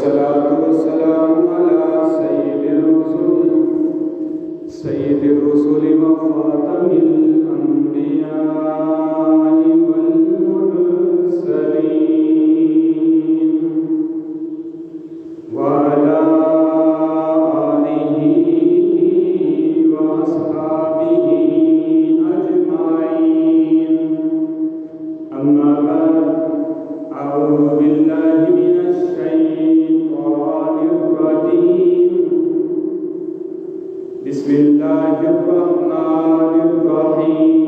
والصلاة والسلام على سيد الرسل وخاتم الأنبياء والمرسلين وعلى آله وأصحابه أجمعين. أما بعد، أعوذ بالله من الشيطان الرجيم. بسم الله الرحمن الرحيم.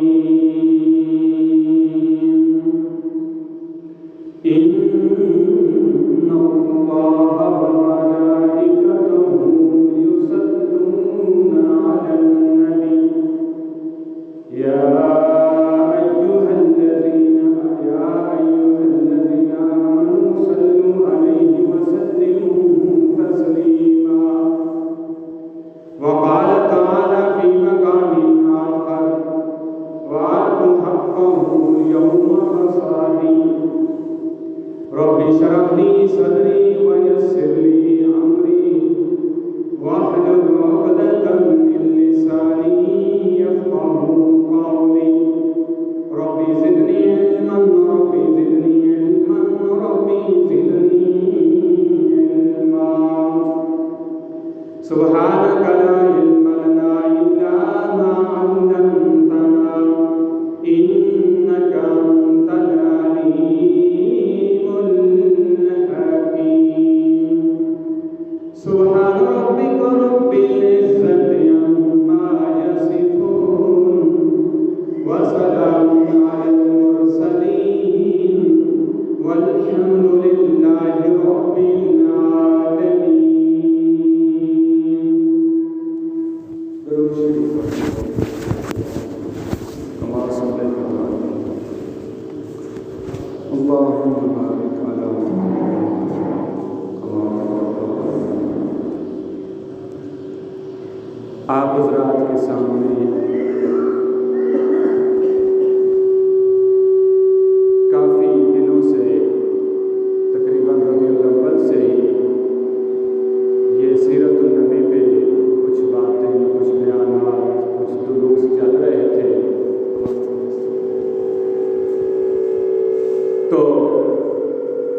إن الله وملائكته يصلون على النبي يا أيها الذين آمنوا صلوا عليه وسلموا تسليما. وقال تعالى في مقام آخر: وآتوا حقه يوم حصاده. رب اشرح لي صدري ويسر لي أمري واحلل عقدة من لساني يفقهوا قولي. رب زدني علما رب زدني علما رب زدني علما. سبحانك لا علم لنا إلا ما علمتنا إنك أنت العليم الحكيم. سبحان ربك رب العزة عما يصفون وسلام على المرسلين والحمد لله رب العالمين. درود شریف کما صلیت علی اللهم بارک علی محمد کما بارکت. آپ حضرات کے سامنے کافی دنوں سے تقریباً ربیع الاول سے ہی یہ سیرت النبی پہ کچھ باتیں، کچھ بیانات، کچھ دروس چل رہے تھے. تو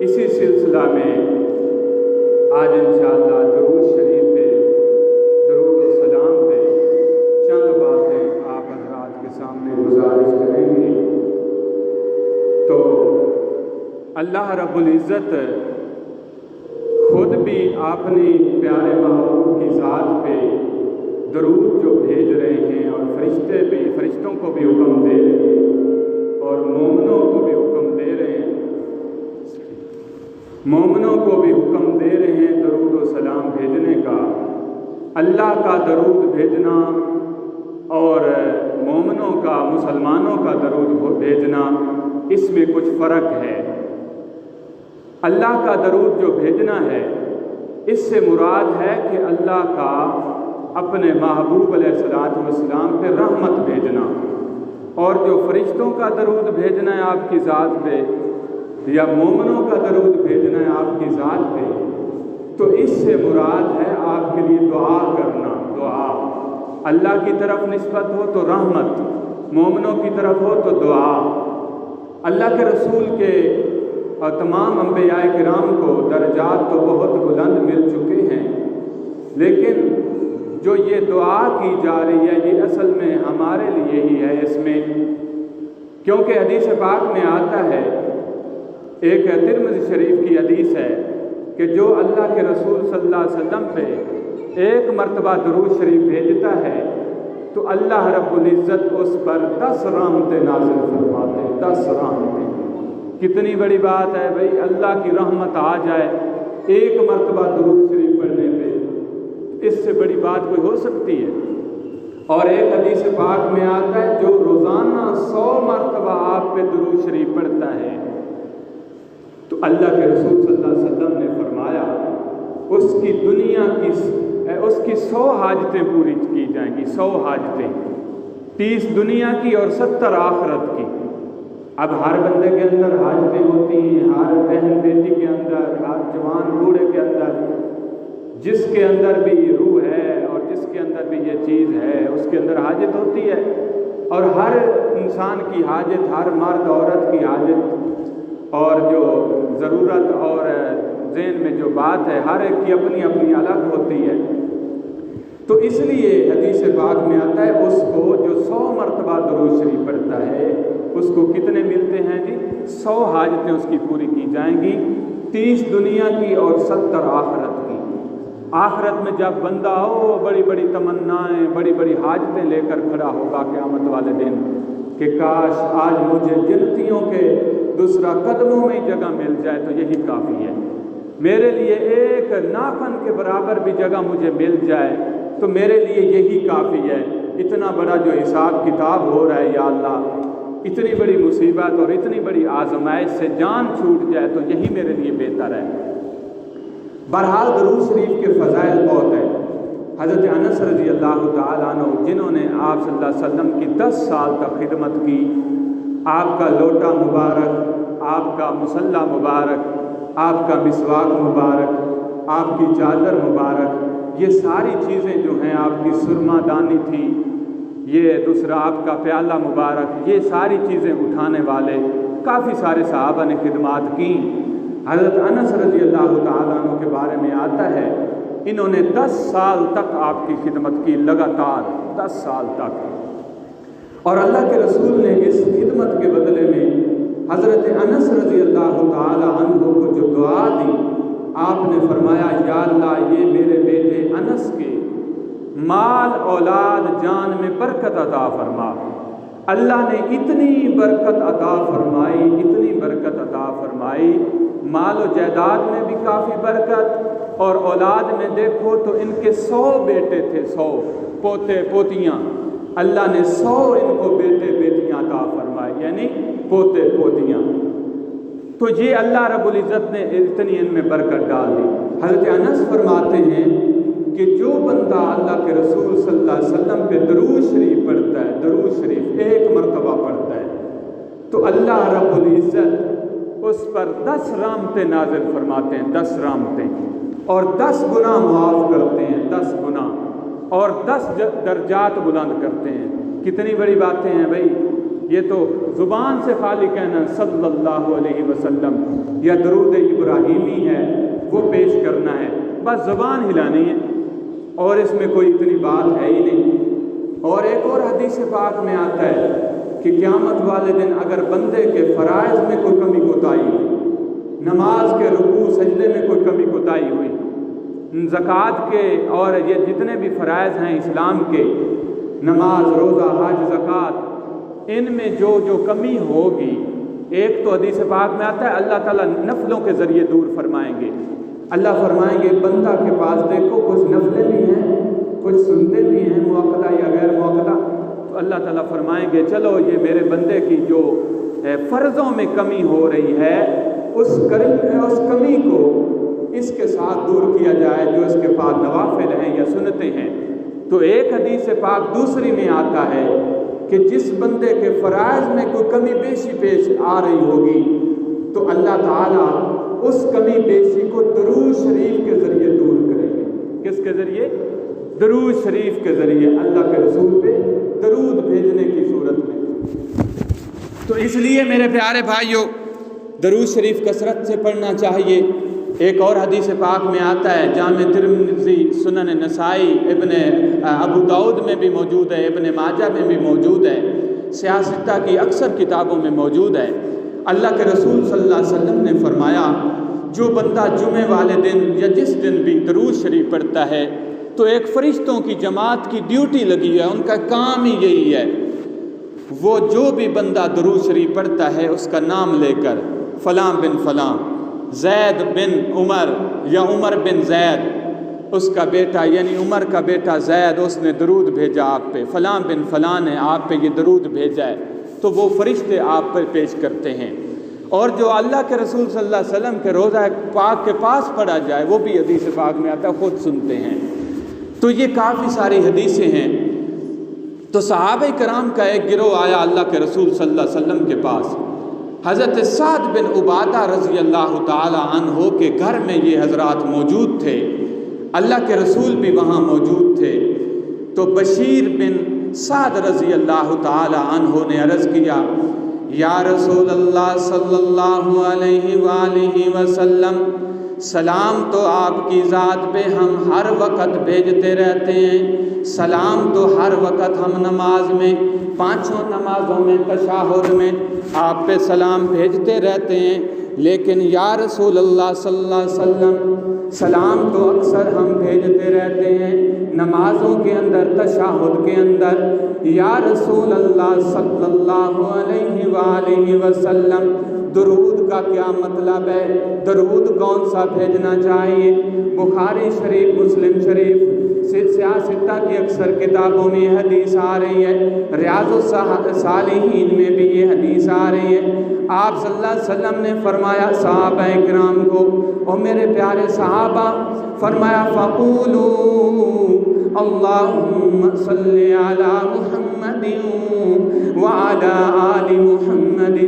اسی سلسلہ میں آج انشاءاللہ درود شریف پہ، درود و سلام پہ چند باتیں آپ حضرات کے سامنے گزارش کریں گے. تو اللہ رب العزت خود بھی اپنے پیارے محبوب کی ذات پہ درود جو بھیج رہے ہیں، اور فرشتوں کو بھی حکم دے رہے ہیں، اور مومنوں کو بھی حکم دے رہے ہیں، درود و سلام بھیجنے کا. اللہ کا درود بھیجنا اور مومنوں کا، مسلمانوں کا درود بھیجنا، اس میں کچھ فرق ہے. اللہ کا درود جو بھیجنا ہے، اس سے مراد ہے کہ اللہ کا اپنے محبوب علیہ السلام پہ رحمت بھیجنا. اور جو فرشتوں کا درود بھیجنا ہے آپ کی ذات پہ، یا مومنوں کا درود بھیجنا ہے آپ کی ذات پہ، تو اس سے مراد ہے آپ کے لیے دعا کرنا. دعا اللہ کی طرف نسبت ہو تو رحمت، مومنوں کی طرف ہو تو دعا. اللہ کے رسول کے اور تمام انبیاء کرام کو درجات تو بہت بلند مل چکے ہیں، لیکن جو یہ دعا کی جا رہی ہے، یہ اصل میں ہمارے لیے ہی ہے اس میں. کیونکہ حدیث پاک میں آتا ہے، ایک ترمذی شریف کی حدیث ہے کہ جو اللہ کے رسول صلی اللہ علیہ وسلم پہ ایک مرتبہ درود شریف بھیجتا ہے تو اللہ رب العزت اس پر 10 رحمتیں نازل فرماتے ہیں. 10 رحمتیں. کتنی بڑی بات ہے بھئی، اللہ کی رحمت آ جائے ایک مرتبہ درود شریف پڑھنے پہ، اس سے بڑی بات کوئی ہو سکتی ہے؟ اور ایک حدیث پاک میں آتا ہے جو روزانہ 100 مرتبہ آپ پہ درود شریف پڑھتا ہے تو اللہ کے رسول صلی اللہ علیہ وسلم نے فرمایا اس کی دنیا کی اس کی 100 حاجتیں پوری کی جائیں گی. 100 حاجتیں، 30 دنیا کی اور 70 آخرت کی. اب ہر بندے کے اندر حاجتیں ہوتی ہیں، ہر بہن بیٹی کے اندر، ہر جوان بوڑھے کے اندر جس کے اندر بھی روح ہے اور جس کے اندر بھی یہ چیز ہے اس کے اندر حاجت ہوتی ہے، اور ہر انسان کی حاجت، ہر مرد عورت کی حاجت اور جو ضرورت اور ذہن میں جو بات ہے ہر ایک کی اپنی اپنی الگ ہوتی ہے۔ تو اس لیے حدیث پاک میں آتا ہے اس کو جو 100 مرتبہ درود شریف پڑھتا ہے اس کو کتنے ملتے ہیں جی؟ 100 حاجتیں اس کی پوری کی جائیں گی، 30 دنیا کی اور 70 آخرت کی۔ آخرت میں جب بندہ ہو بڑی بڑی تمنائیں، بڑی بڑی حاجتیں لے کر کھڑا ہوگا قیامت والے دن کہ کاش آج مجھے جنتیوں کے دوسرا قدموں میں جگہ مل جائے تو یہی کافی ہے، میرے لیے ایک ناخن کے برابر بھی جگہ مجھے مل جائے تو میرے لیے یہی کافی ہے۔ اتنا بڑا جو حساب کتاب ہو رہا ہے یا اللہ، اتنی بڑی مصیبت اور اتنی بڑی آزمائش سے جان چھوٹ جائے تو یہی میرے لیے بہتر ہے۔ بہرحال درود شریف کے فضائل بہت ہیں۔ حضرت انس رضی اللہ تعالیٰ عنہ جنہوں نے آپ صلی اللہ علیہ وسلم کی 10 سال تک خدمت کی، آپ کا لوٹا مبارک، آپ کا مصلی مبارک، آپ کا مسواک مبارک، آپ کی چادر مبارک، یہ ساری چیزیں جو ہیں، آپ کی سرما دانی تھی، یہ دوسرا آپ کا پیالہ مبارک، یہ ساری چیزیں اٹھانے والے کافی سارے صحابہ نے خدمات کی۔ حضرت انس رضی اللہ تعالیٰ عنہ کے بارے میں آتا ہے انہوں نے 10 سال تک آپ کی خدمت کی، لگاتار 10 سال تک، اور اللہ کے رسول نے اس خدمت کے بدلے میں حضرت انس رضی اللہ تعالیٰ عنہ کو جو دعا دی، آپ نے فرمایا یا اللہ یہ میرے بیٹے انس کے مال اولاد جان میں برکت عطا فرما۔ اللہ نے اتنی برکت عطا فرمائی، اتنی برکت عطا فرمائی، مال و جائیداد میں بھی کافی برکت، اور اولاد میں دیکھو تو ان کے 100 بیٹے تھے، 100 پوتے پوتیاں، اللہ نے 100 ان کو بیٹے بیٹیاں عطا فرمائے، یعنی پوتے پوتیاں۔ تو یہ اللہ رب العزت نے اتنی ان میں برکت ڈال دی۔ حضرت انس فرماتے ہیں کہ جو بندہ اللہ کے رسول صلی اللہ علیہ وسلم پہ درود شریف پڑھتا ہے، درود شریف ایک مرتبہ پڑھتا ہے، تو اللہ رب العزت اس پر 10 رحمتیں نازل فرماتے ہیں، 10 رحمتیں، اور 10 گناہ معاف کرتے ہیں، 10 گناہ، اور 10 درجات بلند کرتے ہیں۔ کتنی بڑی باتیں ہیں بھائی، یہ تو زبان سے خالی کہنا صلی اللہ علیہ وسلم یا درود ابراہیمی ہے وہ پیش کرنا ہے، بس زبان ہلانی ہے، اور اس میں کوئی اتنی بات ہے ہی نہیں۔ اور ایک اور حدیث پاک میں آتا ہے کہ قیامت والے دن اگر بندے کے فرائض میں کوئی کمی کوتاہی ہوئی، نماز کے رکوع سجدے میں کوئی کمی کوتاہی ہوئی، زکوٰۃ کے اور یہ جتنے بھی فرائض ہیں اسلام کے، نماز، روزہ، حج، زکوٰۃ، ان میں جو کمی ہوگی، ایک تو حدیث پاک میں آتا ہے اللہ تعالیٰ نفلوں کے ذریعے دور فرمائیں گے۔ اللہ فرمائیں گے بندہ کے پاس دیکھو کچھ نفلیں بھی ہیں، کچھ سنتے بھی ہیں موقع یا غیر موقع، تو اللہ تعالیٰ فرمائیں گے چلو یہ میرے بندے کی جو فرضوں میں کمی ہو رہی ہے اس کمی کو اس کے ساتھ دور کیا جائے جو اس کے پاس نوافل ہیں یا سنتیں ہیں۔ تو ایک حدیث پاک دوسری میں آتا ہے کہ جس بندے کے فرائض میں کوئی کمی بیشی پیش آ رہی ہوگی تو اللہ تعالیٰ اس کمی بیشی کو درود شریف کے ذریعے دور کریں گے۔ کس کے ذریعے؟ درود شریف کے ذریعے، اللہ کے رسول پہ درود بھیجنے کی صورت میں۔ تو اس لیے میرے پیارے بھائیوں درود شریف کثرت سے پڑھنا چاہیے۔ ایک اور حدیث پاک میں آتا ہے، جامع ترمذی، سنن نسائی، ابن ابو داؤد میں بھی موجود ہے، ابن ماجہ میں بھی موجود ہے، سیاہ ستہ کی اکثر کتابوں میں موجود ہے۔ اللہ کے رسول صلی اللہ علیہ وسلم نے فرمایا جو بندہ جمعے والے دن یا جس دن بھی درود شریف پڑھتا ہے تو ایک فرشتوں کی جماعت کی ڈیوٹی لگی ہے، ان کا کام ہی یہی ہے، وہ جو بھی بندہ درود شریف پڑھتا ہے اس کا نام لے کر فلاں بن فلاں، زید بن عمر یا عمر بن زید، اس کا بیٹا یعنی عمر کا بیٹا زید، اس نے درود بھیجا آپ پہ، فلاں بن فلاں نے آپ پہ یہ درود بھیجا ہے، تو وہ فرشتے آپ پر پیش کرتے ہیں۔ اور جو اللہ کے رسول صلی اللہ علیہ وسلم کے روضہ پاک کے پاس پڑھا جائے وہ بھی حدیث پاک میں آتا ہے، خود سنتے ہیں۔ تو یہ کافی ساری حدیثیں ہیں۔ تو صحابہ کرام کا ایک گروہ آیا اللہ کے رسول صلی اللہ علیہ وسلم کے پاس، حضرت سعد بن عبادہ رضی اللہ تعالی عنہ کے گھر میں یہ حضرات موجود تھے۔ اللہ کے رسول بھی وہاں موجود تھے۔ تو بشیر بن سعد رضی اللہ تعالی عنہ نے عرض کیا، یا رسول اللہ صلی اللہ علیہ وآلہ وسلم، سلام تو آپ کی ذات پہ ہم ہر وقت بھیجتے رہتے ہیں، سلام تو ہر وقت ہم نماز میں، پانچوں نمازوں میں، تشہد میں آپ پہ سلام بھیجتے رہتے ہیں، لیکن یا رسول اللہ صلی اللہ علیہ وسلم، سلام تو اکثر ہم بھیجتے رہتے ہیں نمازوں کے اندر، تشہد کے اندر، یا رسول اللہ صلی اللہ علیہ وآلہ وسلم، درود کا کیا مطلب ہے؟ درود کون سا بھیجنا چاہیے؟ بخاری شریف، مسلم شریف، سیاستہ کی اکثر کتابوں میں یہ حدیث آ رہی ہے، ریاض الصالحین میں بھی یہ حدیث آ رہی ہے۔ آپ صلی اللہ علیہ وسلم نے فرمایا صحابہ کرام کو، اور میرے پیارے صحابہ، فرمایا فَقُولُوا اللہم صلی علی محمد وعلی آل محمد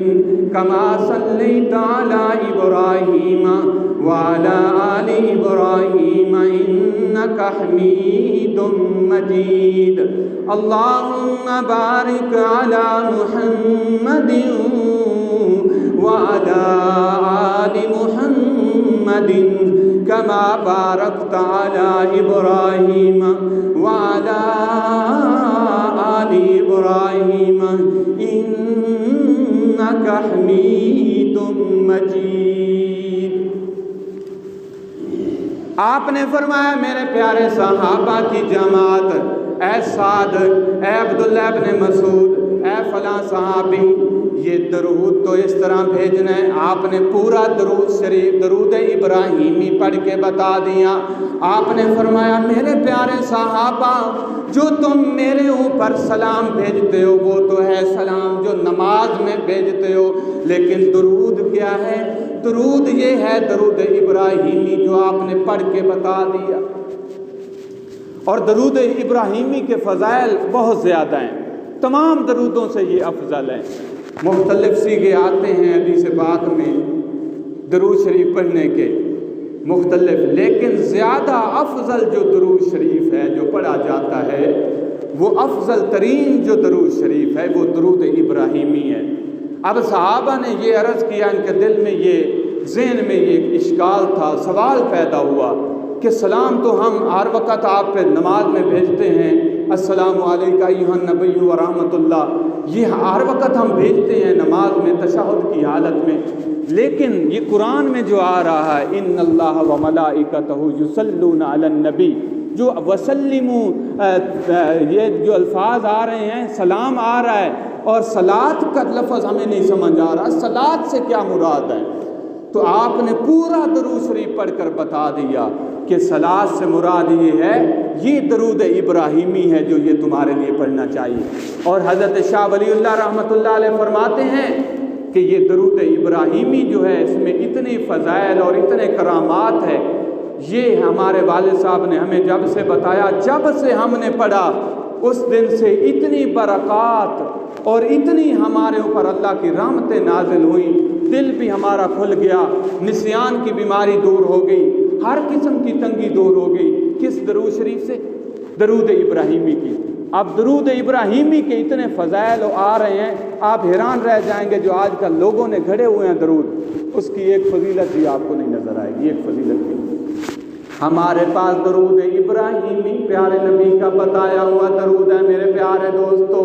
کما صلیت علی ابراہیم وعلی آل ابراہیم انک حمید مجید، اللہم بارک علی محمد وعلی آل محمد کما بارکت علی ابراہیم وعلی آل ابراہیم انک حمید مجید۔ آپ نے فرمایا میرے پیارے صحابہ کی جماعت، اے سعد، اے عبداللہ ابن مسعود، اے فلاں صحابی، یہ درود تو اس طرح بھیجنا ہے۔ آپ نے پورا درود شریف، درود ابراہیمی پڑھ کے بتا دیا۔ آپ نے فرمایا میرے پیارے صحابہ، جو تم میرے اوپر سلام بھیجتے ہو وہ تو ہے سلام جو نماز میں بھیجتے ہو، لیکن درود کیا ہے؟ درود یہ ہے درود ابراہیمی جو آپ نے پڑھ کے بتا دیا۔ اور درود ابراہیمی کے فضائل بہت زیادہ ہیں، تمام درودوں سے یہ افضل ہے۔ مختلف صیغے آتے ہیں حدیث پاک میں درود شریف پڑھنے کے مختلف، لیکن زیادہ افضل جو درود شریف ہے جو پڑھا جاتا ہے، وہ افضل ترین جو درود شریف ہے وہ درود ابراہیمی ہے۔ اب صحابہ نے یہ عرض کیا، ان کے دل میں یہ، ذہن میں یہ اشکال تھا، سوال پیدا ہوا کہ سلام تو ہم ہر وقت آپ پہ نماز میں بھیجتے ہیں، السلام علیکہ ایھا النبی ورحمۃ اللہ، یہ ہر وقت ہم بھیجتے ہیں نماز میں، تشہد کی حالت میں، لیکن یہ قرآن میں جو آ رہا ہے ان اللہ و ملائکتہ یصلون علی النبی، جو وسلموا، یہ جو الفاظ آ رہے ہیں، سلام آ رہا ہے، اور صلاۃ کا لفظ ہمیں نہیں سمجھ آ رہا، صلاۃ سے کیا مراد ہے؟ تو آپ نے پورا درود شریف پڑھ کر بتا دیا کہ صلاۃ سے مراد یہ ہے، یہ درود ابراہیمی ہے جو یہ تمہارے لیے پڑھنا چاہیے۔ اور حضرت شاہ ولی اللہ رحمۃ اللہ علیہ فرماتے ہیں کہ یہ درود ابراہیمی جو ہے اس میں اتنی فضائل اور اتنے کرامات ہے، یہ ہمارے والد صاحب نے ہمیں جب سے بتایا، جب سے ہم نے پڑھا اس دن سے اتنی برکات اور اتنی ہمارے اوپر اللہ کی رحمتیں نازل ہوئیں، دل بھی ہمارا کھل گیا، نسیان کی بیماری دور ہو گئی، ہر قسم کی تنگی دور ہو گئی۔ کس درود شریف سے؟ درود ابراہیمی کی۔ اب درود ابراہیمی کے اتنے فضائل آ رہے ہیں، آپ حیران رہ جائیں گے، جو آج کل لوگوں نے گھڑے ہوئے ہیں درود، اس کی ایک فضیلت بھی آپ کو نہیں نظر آئے گی، ایک فضیلت بھی۔ ہمارے پاس درود ابراہیمی پیارے نبی کا بتایا ہوا درود ہے میرے پیارے دوستو،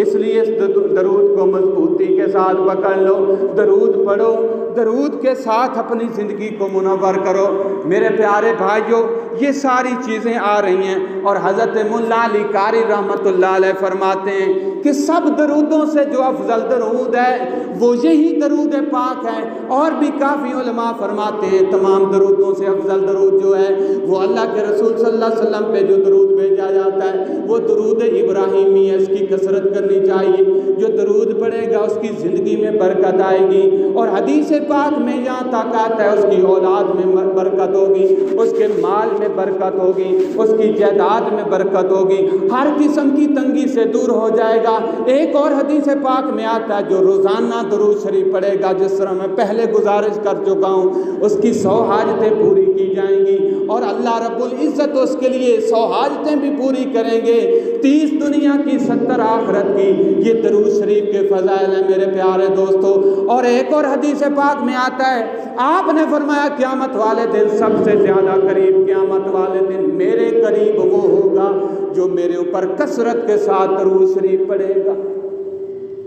اس لیے اس درود کو مضبوطی کے ساتھ پکڑ لو، درود پڑھو، درود کے ساتھ اپنی زندگی کو منور کرو۔ میرے پیارے بھائیوں، یہ ساری چیزیں آ رہی ہیں، اور حضرت ملا علی قاری رحمۃ اللہ علیہ فرماتے ہیں کہ سب درودوں سے جو افضل درود ہے وہ یہی درود پاک ہے، اور بھی کافی علماء فرماتے ہیں تمام درودوں سے افضل درود جو ہے وہ اللہ کے رسول صلی اللہ علیہ وسلم پہ جو درود بھیجا جاتا ہے وہ درود ابراہیمی ہے، اس کی کثرت کرنی چاہیے۔ جو درود پڑھے گا اس کی زندگی میں برکت آئے گی، اور حدیث پاک میں یہاں تک آتا ہے اس کی اولاد میں برکت ہوگی، اس کے مال میں برکت ہوگی، اس کی جائیداد میں برکت ہوگی، ہر قسم کی تنگی سے دور ہو جائے گا۔ ایک اور حدیث پاک میں آتا ہے جو روزانہ درود شریف پڑھے گا، جس طرح میں پہلے گزارش کر چکا ہوں، اس کی 100 حاجتیں پوری کی جائیں گی، اور اللہ رب العزت اس کے لیے 100 حاجتیں بھی پوری کریں گے، 30 دنیا کی 70 آخرت کی۔ یہ درود شریف کے فضائل ہیں میرے پیارے دوستو۔ اور ایک اور حدیث پاک میں آتا ہے، آپ نے فرمایا قیامت والے دن سب سے زیادہ قریب، قیامت والے دن میرے قریب وہ ہوگا جو میرے اوپر کثرت کے ساتھ درود شریف پڑھے گا۔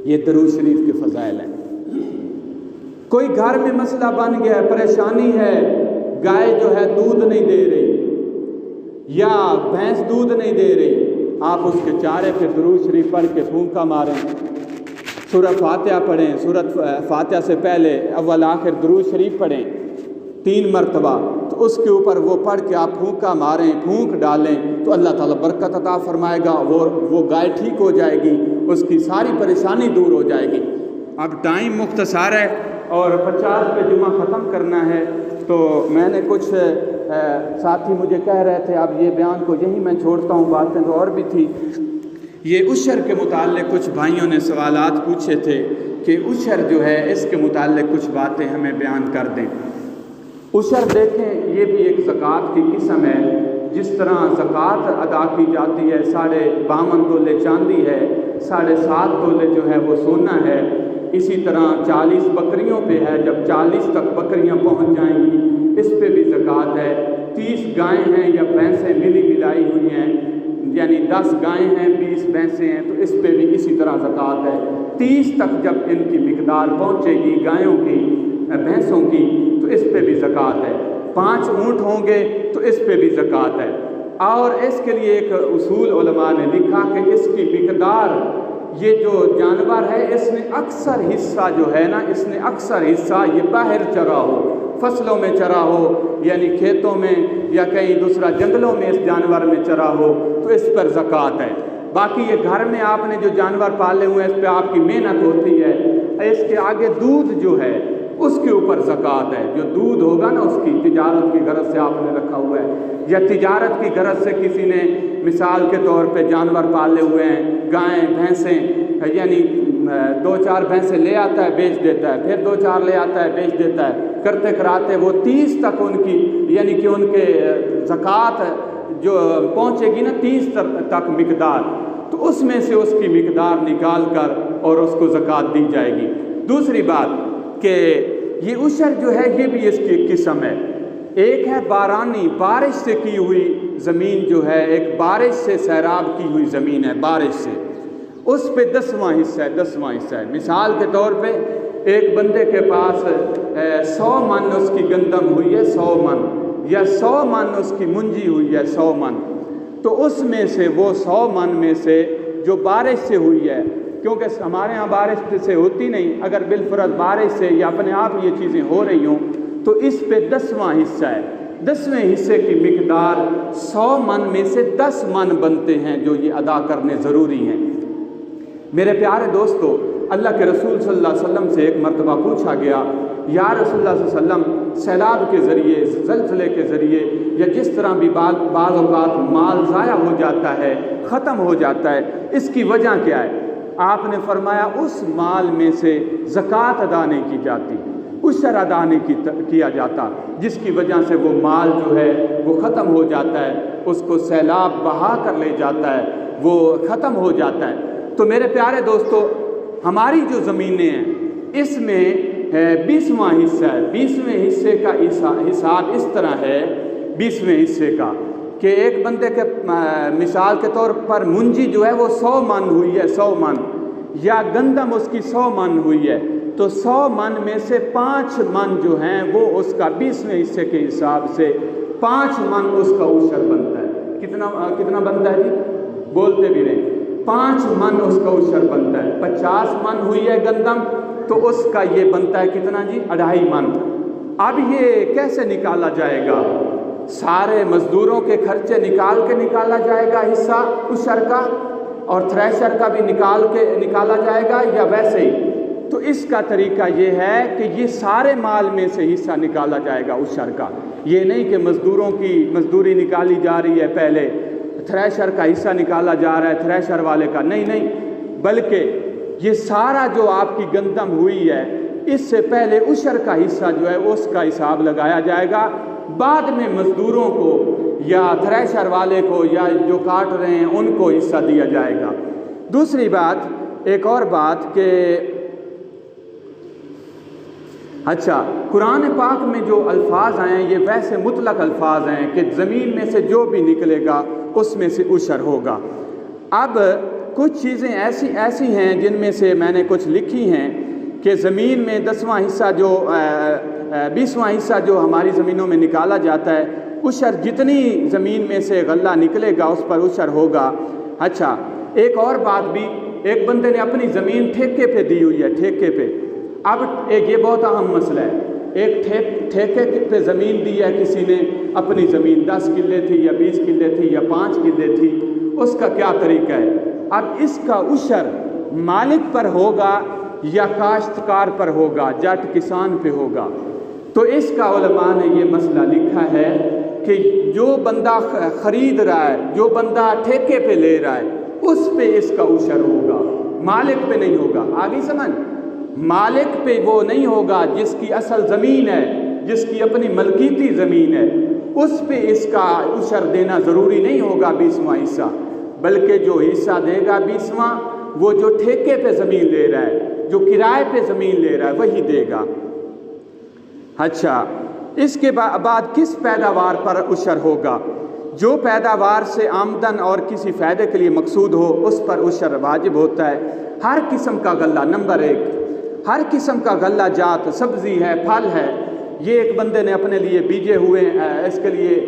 یہ درود شریف کے فضائل ہیں۔ کوئی گھر میں مسئلہ بن گیا ہے، پریشانی ہے، گائے جو ہے دودھ نہیں دے رہی یا بھینس دودھ نہیں دے رہی، آپ اس کے چارے پہ درود شریف پڑھ کے پھونکا ماریں، سورۃ فاتحہ پڑھیں، سورۃ فاتحہ سے پہلے اول آخر درود شریف پڑھیں 3 مرتبہ، تو اس کے اوپر وہ پڑھ کے آپ پھونکا ماریں، پھونک ڈالیں تو اللہ تعالیٰ برکت عطا فرمائے گا، وہ گائے ٹھیک ہو جائے گی، اس کی ساری پریشانی دور ہو جائے گی۔ اب ٹائم مختصر ہے اور 50 پہ جمعہ ختم کرنا ہے، تو میں نے کچھ ساتھی مجھے کہہ رہے تھے اب یہ بیان کو یہیں میں چھوڑتا ہوں، باتیں تو اور بھی تھی۔ یہ عشر کے متعلق کچھ بھائیوں نے سوالات پوچھے تھے کہ عشر جو ہے اس کے متعلق کچھ باتیں ہمیں بیان کر دیں۔ عشر دیکھیں، یہ بھی ایک زکوٰۃ کی قسم ہے، جس طرح زکوٰۃ ادا کی جاتی ہے 52.5 تولے چاندی ہے، 7.5 تولے جو ہے وہ سونا ہے، اسی طرح 40 بکریوں پہ ہے، جب 40 تک بکریاں پہنچ جائیں گی اس پہ بھی زکوٰۃ ہے۔ 30 گائیں ہیں یا بھینسیں ملی ملائی ہوئی ہیں، یعنی 10 گائیں ہیں 20 بھینسیں ہیں، تو اس پہ بھی اسی طرح زکوٰۃ ہے۔ 30 تک جب ان کی مقدار پہنچے گی گایوں کی، بھینسوں کی، تو اس پہ بھی زکوٰۃ ہے۔ 5 اونٹ ہوں گے تو اس پہ بھی زکوٰۃ ہے۔ اور اس کے لیے ایک اصول علماء نے لکھا کہ اس کی مقدار، یہ جو جانور ہے اس نے اکثر حصہ جو ہے نا، اس نے اکثر حصہ یہ باہر چرا ہو، فصلوں میں چرا ہو، یعنی کھیتوں میں یا کہیں دوسرا جنگلوں میں اس جانور میں چرا ہو تو اس پر زکوٰۃ ہے۔ باقی یہ گھر میں آپ نے جو جانور پالے ہوئے ہیں اس پہ آپ کی محنت ہوتی ہے، اس کے آگے دودھ جو ہے اس کے اوپر زکوٰۃ ہے۔ جو دودھ ہوگا نا، اس کی تجارت کی غرض سے آپ نے رکھا ہوا ہے، یا تجارت کی غرض سے کسی نے مثال کے طور پہ جانور پالے ہوئے ہیں، گائیں بھینسیں، یعنی 2-4 بھینسیں لے آتا ہے بیچ دیتا ہے، پھر 2-4 لے آتا ہے بیچ دیتا ہے، کرتے کراتے وہ 30 تک ان کی، یعنی کہ ان کے زکوٰۃ جو پہنچے گی نا 30 تک مقدار، تو اس میں سے اس کی مقدار نکال کر اور اس کو زکوٰۃ دی جائے گی۔ دوسری بات کہ یہ عشر جو ہے یہ بھی اس کی ایک قسم ہے۔ ایک ہے بارانی، بارش سے کی ہوئی زمین جو ہے، ایک بارش سے سیراب کی ہوئی زمین ہے، بارش سے، اس پہ 10واں حصہ ہے، 10واں حصہ ہے۔ مثال کے طور پہ ایک بندے کے پاس 100 من اس کی گندم ہوئی ہے، 100 من، یا 100 من اس کی منجی ہوئی ہے، 100 من، تو اس میں سے وہ 100 من میں سے جو بارش سے ہوئی ہے، کیونکہ ہمارے ہاں بارش سے ہوتی نہیں، اگر بالفرض بارش سے یا اپنے آپ یہ چیزیں ہو رہی ہوں تو اس پہ 10واں حصہ ہے۔ 10ویں حصے کی مقدار 100 من میں سے 10 من بنتے ہیں جو یہ ادا کرنے ضروری ہیں۔ میرے پیارے دوستو، اللہ کے رسول صلی اللہ علیہ وسلم سے ایک مرتبہ پوچھا گیا، یا رسول اللہ صلی اللہ علیہ وسلم، سیلاب کے ذریعے، زلزلے کے ذریعے، یا جس طرح بھی بعض اوقات مال ضائع ہو جاتا ہے، ختم ہو جاتا ہے، اس کی وجہ کیا ہے؟ آپ نے فرمایا اس مال میں سے زکوٰۃ ادا نہیں کی جاتی، عشر ادا نہیں کیا جاتا، جس کی وجہ سے وہ مال جو ہے وہ ختم ہو جاتا ہے، اس کو سیلاب بہا کر لے جاتا ہے، وہ ختم ہو جاتا ہے۔ تو میرے پیارے دوستو، ہماری جو زمینیں ہیں اس میں 20واں حصہ ہے۔ 20ویں حصے کا حساب اس طرح ہے، 20ویں حصے کا، کہ ایک بندے کے مثال کے طور پر منجی جو ہے وہ 100 من ہوئی ہے، 100 من، یا گندم اس کی 100 من ہوئی ہے، تو 100 من میں سے 5 من جو ہیں وہ اس کا 20ویں حصے کے حساب سے 5 من اس کا عشر بنتا ہے۔ کتنا بنتا ہے جی؟ بولتے بھی نہیں۔ 5 من اس کا عشر بنتا ہے۔ 50 من ہوئی ہے گندم تو اس کا یہ بنتا ہے کتنا جی؟ 2.5 من۔ اب یہ کیسے نکالا جائے گا؟ سارے مزدوروں کے خرچے نکال کے نکالا جائے گا حصہ عشر کا، اور تھریشر کا بھی نکالا جائے گا، یا ویسے ہی؟ تو اس کا طریقہ یہ ہے کہ یہ سارے مال میں سے حصہ نکالا جائے گا عشر کا۔ یہ نہیں کہ مزدوروں کی مزدوری نکالی جا رہی ہے پہلے، تھریشر کا حصہ نکالا جا رہا ہے تھریشر والے کا، نہیں، بلکہ یہ سارا جو آپ کی گندم ہوئی ہے اس سے پہلے عشر کا حصہ جو ہے اس کا حساب لگایا جائے گا، بعد میں مزدوروں کو یا تھریشر والے کو یا جو کاٹ رہے ہیں ان کو حصہ دیا جائے گا۔ دوسری بات، ایک اور بات کہ اچھا، قرآن پاک میں جو الفاظ آئے ہیں یہ ویسے مطلق الفاظ ہیں کہ زمین میں سے جو بھی نکلے گا اس میں سے عشر ہوگا۔ اب کچھ چیزیں ایسی ہیں جن میں سے میں نے کچھ لکھی ہیں کہ زمین میں 10واں حصہ جو 20واں حصہ جو ہماری زمینوں میں نکالا جاتا ہے، عشر جتنی زمین میں سے غلہ نکلے گا اس پر عشر ہوگا۔ اچھا، ایک اور بات بھی، ایک بندے نے اپنی زمین ٹھیکے پہ دی ہوئی ہے، ٹھیکے پہ۔ اب ایک یہ بہت اہم مسئلہ ہے، ایک ٹھیکے پہ زمین دی ہے کسی نے، اپنی زمین 10 کلے تھی یا 20 کلے تھی یا 5 کلے تھی، اس کا کیا طریقہ ہے؟ اب اس کا عشر مالک پر ہوگا یا کاشتکار پر ہوگا، جٹ کسان پہ ہوگا؟ تو اس کا علماء نے یہ مسئلہ لکھا ہے کہ جو بندہ خرید رہا ہے، جو بندہ ٹھیکے پہ لے رہا ہے، اس پہ اس کا عشر ہوگا، مالک پہ نہیں ہوگا۔ آگے سمجھ، مالک پہ وہ نہیں ہوگا جس کی اصل زمین ہے، جس کی اپنی ملکیتی زمین ہے، اس پہ اس کا عشر دینا ضروری نہیں ہوگا 20واں حصہ، بلکہ جو حصہ دے گا 20واں وہ جو ٹھیکے پہ زمین لے رہا ہے، جو کرائے پہ زمین لے رہا ہے وہی دے گا۔ اچھا، اس کے بعد کس پیداوار پر عشر ہوگا؟ جو پیداوار سے آمدن اور کسی فائدے کے لیے مقصود ہو اس پر عشر واجب ہوتا ہے۔ ہر قسم کا غلہ، نمبر 1، ہر قسم کا غلہ جات، سبزی ہے، پھل ہے، یہ ایک بندے نے اپنے لیے بیجے ہوئے ہیں، اس کے لیے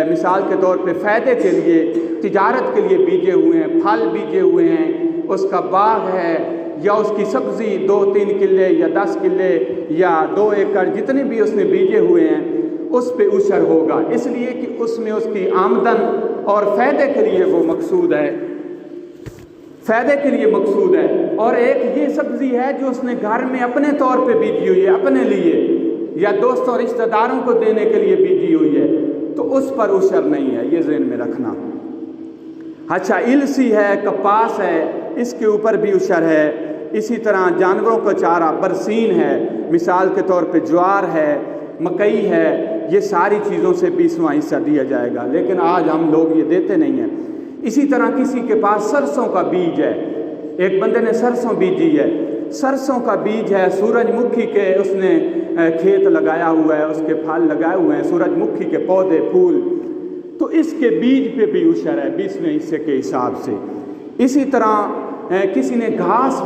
مثال کے طور پہ فائدے کے لیے، تجارت کے لیے بیجے ہوئے ہیں، پھل بیجے ہوئے ہیں، اس کا باغ ہے یا اس کی سبزی 2-3 کلے یا 10 کلے یا 2 ایکڑ جتنے بھی اس نے بیجے ہوئے ہیں اس پہ عشر ہوگا، اس لیے کہ اس میں اس کی آمدن اور فائدے کے لیے وہ مقصود ہے، فائدے کے لیے مقصود ہے۔ اور ایک یہ سبزی ہے جو اس نے گھر میں اپنے طور پہ بیجی ہوئی ہے، اپنے لیے یا دوستوں رشتہ داروں کو دینے کے لیے بیجی ہوئی ہے، تو اس پر عشر نہیں ہے، یہ ذہن میں رکھنا۔ اچھا، السی ہے، کپاس ہے، اس کے اوپر بھی عشر ہے۔ اسی طرح جانوروں کا چارہ، برسین ہے، مثال کے طور پہ جوار ہے، مکئی ہے، یہ ساری چیزوں سے 20واں حصہ دیا جائے گا، لیکن آج ہم لوگ یہ دیتے نہیں ہیں۔ اسی طرح کسی کے پاس سرسوں کا بیج ہے، ایک بندے نے سرسوں بیجی ہے، سرسوں کا بیج ہے، سورج مکھی کے اس نے کھیت لگایا ہوا ہے، اس کے پھل لگائے ہوئے ہیں، سورج مکھی کے پودے، پھول، تو اس کے بیج پہ بھی عشر ہے 20ویں حصے کے حساب سے۔ اسی طرح کسی نے گھاس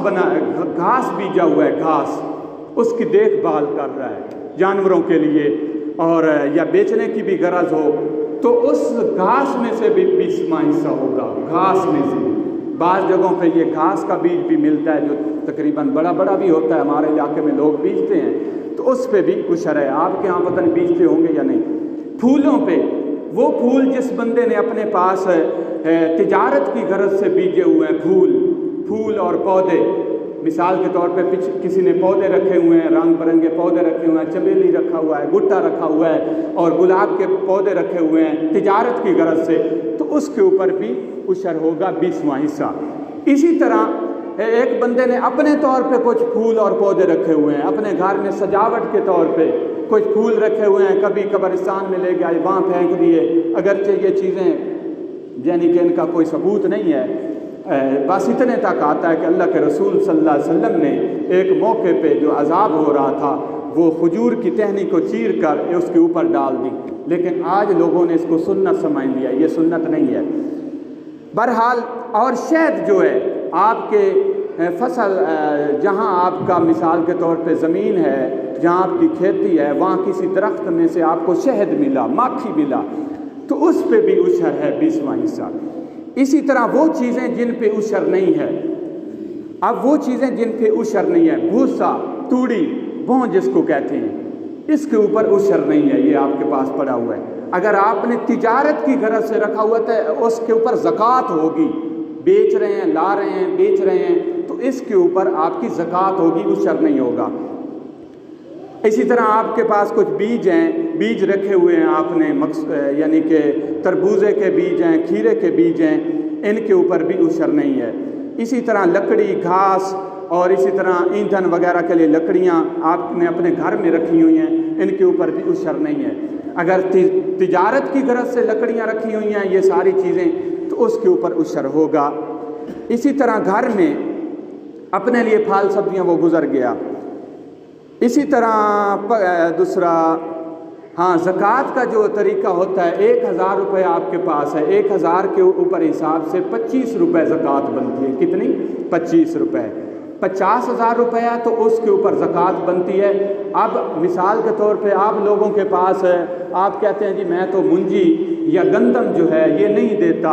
بیجا ہوا ہے، گھاس، اس کی دیکھ بھال کر رہا ہے جانوروں کے لیے اور یا بیچنے کی بھی غرض ہو، تو اس گھاس میں سے بھی 20واں حصہ ہوگا، گھاس میں سے۔ بعض جگہوں پہ یہ گھاس کا بیج بھی ملتا ہے جو تقریباً بڑا بڑا بھی ہوتا ہے، ہمارے علاقے میں لوگ بیچتے ہیں، تو اس پہ بھی عشر ہے۔ آپ کے ہاں پتہ نہیں بیچتے ہوں گے یا نہیں۔ پھولوں پہ، وہ پھول جس بندے نے اپنے پاس تجارت کی غرض سے بیجے ہوئے ہیں، پھول اور پودے، مثال کے طور پہ کسی نے پودے رکھے ہوئے ہیں، رنگ برنگے پودے رکھے ہوئے ہیں، چمیلی رکھا ہوا ہے، گٹا رکھا ہوا ہے اور گلاب کے پودے رکھے ہوئے ہیں تجارت کی غرض سے، تو اس کے اوپر بھی عشر ہوگا 20واں حصہ۔ اسی طرح ایک بندے نے اپنے طور پہ کچھ پھول اور پودے رکھے ہوئے ہیں، اپنے گھر میں سجاوٹ کے طور پہ کچھ پھول رکھے ہوئے ہیں، کبھی قبرستان میں لے گئے، وہاں پھینک دیے، اگرچہ یہ چیزیں یعنی کہ ان کا کوئی ثبوت نہیں ہے، بس اتنے تک آتا ہے کہ اللہ کے رسول صلی اللہ علیہ وسلم نے ایک موقع پہ جو عذاب ہو رہا تھا وہ کھجور کی ٹہنی کو چیر کر اس کے اوپر ڈال دی، لیکن آج لوگوں نے اس کو سنت سمجھ لیا، یہ سنت نہیں ہے۔ بہرحال، اور شہد جو ہے آپ کے فصل، جہاں آپ کا مثال کے طور پہ زمین ہے، جہاں آپ کی کھیتی ہے، وہاں کسی درخت میں سے آپ کو شہد ملا، ماکھی ملا، تو اس پہ بھی عشر ہے 20واں حصہ۔ اسی طرح وہ چیزیں جن پہ عشر نہیں ہے، اب وہ چیزیں جن پہ عشر نہیں ہے، بھوسا، توڑی، بھون جس کو کہتے ہیں، اس کے اوپر عشر نہیں ہے، یہ آپ کے پاس پڑا ہوا ہے۔ اگر آپ نے تجارت کی غرض سے رکھا ہوا تھا اس کے اوپر زکوٰۃ ہوگی، بیچ رہے ہیں، لا رہے ہیں، بیچ رہے ہیں، تو اس کے اوپر آپ کی زکوٰۃ ہوگی، عشر نہیں ہوگا۔ اسی طرح آپ کے پاس کچھ بیج ہیں، بیج رکھے ہوئے ہیں آپ نے، یعنی کہ تربوزے کے بیج ہیں، کھیرے کے بیج ہیں، ان کے اوپر بھی عشر نہیں ہے۔ اسی طرح لکڑی، گھاس اور اسی طرح ایندھن وغیرہ کے لیے لکڑیاں آپ نے اپنے گھر میں رکھی ہوئی ہیں، ان کے اوپر بھی عشر نہیں ہے۔ اگر تجارت کی غرض سے لکڑیاں رکھی ہوئی ہیں یہ ساری چیزیں تو اس کے اوپر عشر ہوگا۔ اسی طرح گھر میں اپنے لیے پھل سبزیاں وہ گزر گیا۔ اسی طرح دوسرا زکوٰۃ کا جو طریقہ ہوتا ہے 1000 روپے آپ کے پاس ہے، 1000 کے اوپر حساب سے 25 روپے زکوٰۃ بنتی ہے۔ کتنی؟ 25 روپے۔ 50,000 روپیہ تو اس کے اوپر زکوٰۃ بنتی ہے۔ اب مثال کے طور پہ آپ لوگوں کے پاس ہے، آپ کہتے ہیں جی میں تو منجی یا گندم جو ہے یہ نہیں دیتا،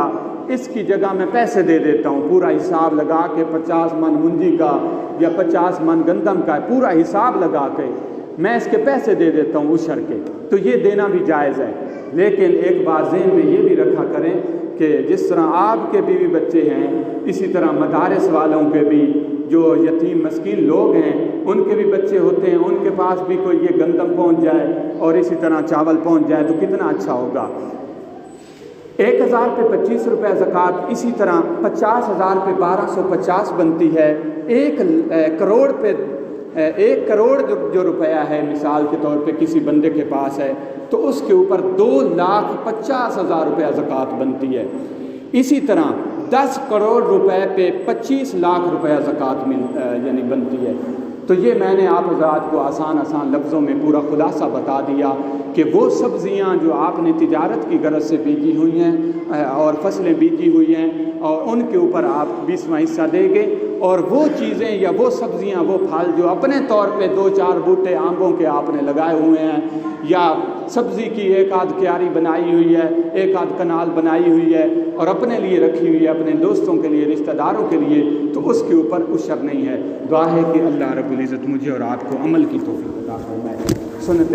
اس کی جگہ میں پیسے دے دیتا ہوں، پورا حساب لگا کے 50 من منجی کا یا 50 من گندم کا پورا حساب لگا کے میں اس کے پیسے دے دیتا ہوں عشر کے، تو یہ دینا بھی جائز ہے۔ لیکن ایک بات ذہن میں یہ بھی رکھا کریں کہ جس طرح آپ کے بیوی بچے ہیں اسی طرح مدارس والوں کے بھی جو یتیم مسکین لوگ ہیں ان کے بھی بچے ہوتے ہیں، ان کے پاس بھی کوئی یہ گندم پہنچ جائے اور اسی طرح چاول پہنچ جائے تو کتنا اچھا ہوگا۔ 1000 پہ 25 روپے زکوٰۃ، اسی طرح 50,000 پہ 1250 بنتی ہے۔ 1 کروڑ پہ 1 کروڑ جو روپیہ ہے مثال کے طور پہ کسی بندے کے پاس ہے تو اس کے اوپر 2,50,000 روپیہ زکوٰۃ بنتی ہے۔ اسی طرح 10 کروڑ روپے پہ 25 لاکھ روپیہ زکوٰۃ یعنی بنتی ہے۔ تو یہ میں نے آپ حضرات کو آسان لفظوں میں پورا خلاصہ بتا دیا کہ وہ سبزیاں جو آپ نے تجارت کی غرض سے بیجی ہوئی ہیں اور فصلیں بیجی ہوئی ہیں اور ان کے اوپر آپ 20واں حصہ دیں گے، اور وہ چیزیں یا وہ سبزیاں وہ پھل جو اپنے طور پہ 2-4 بوٹے آمبوں کے آپ نے لگائے ہوئے ہیں یا سبزی کی 1-8 کیاری بنائی ہوئی ہے، 1-8 کنال بنائی ہوئی ہے اور اپنے لیے رکھی ہوئی ہے، اپنے دوستوں کے لیے، رشتہ داروں کے لیے، تو اس کے اوپر عشر نہیں ہے۔ دعا ہے کہ اللہ رب العزت مجھے اور آپ کو عمل کی توفیق عطا فرمائے۔ سنتے ہیں